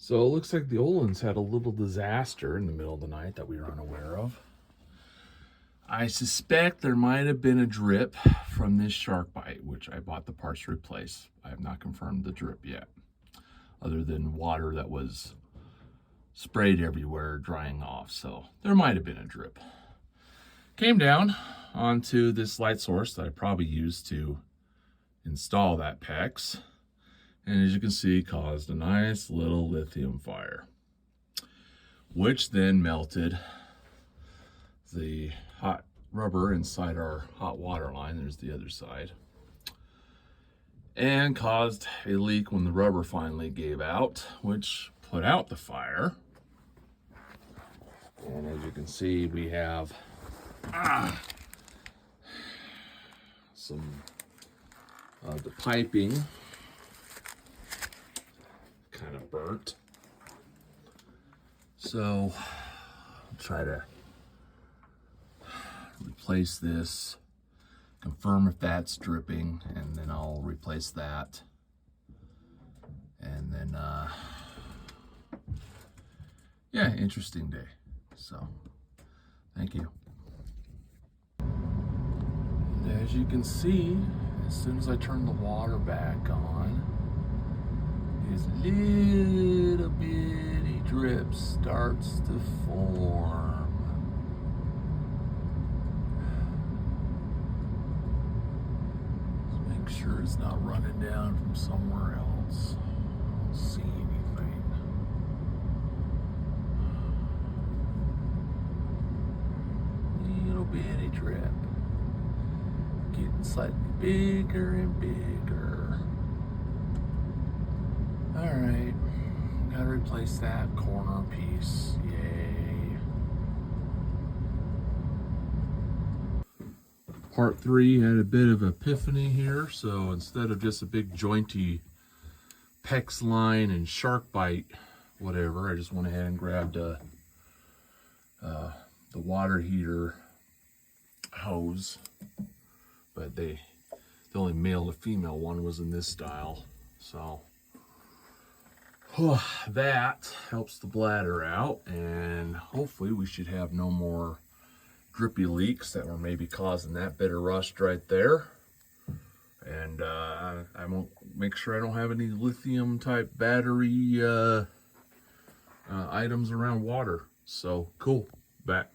So it looks like the Olins had a little disaster in the middle of the night that we were unaware of. I suspect there might have been a drip from this shark bite, which I bought the parts to replace. I have not confirmed the drip yet, other than water that was sprayed everywhere drying off. So there might have been a drip. Came down onto this light source that I probably used to install that PEX. And as you can see, caused a nice little lithium fire, which then melted the hot rubber inside our hot water line. There's the other side. And caused a leak when the rubber finally gave out, which put out the fire. And as you can see, we have some of the piping kind of burnt. So I'll try to replace this, confirm if that's dripping, and then I'll replace that. And then yeah, interesting day. So thank you. And as you can see, as soon as I turn the water back on, this little bitty drip starts to form. Let's make sure it's not running down from somewhere else. I don't see anything. Little bitty drip. Getting slightly bigger and bigger. Alright, gotta replace that corner piece. Yay. Part 3 had a bit of epiphany here, so instead of just a big jointy PEX line and shark bite, whatever, I just went ahead and grabbed the water heater hose. But the only male to female one was in this style, so that helps the bladder out, and hopefully we should have no more drippy leaks that were maybe causing that bit of rust right there. And I won't make sure I don't have any lithium type battery items around water. So cool. Back.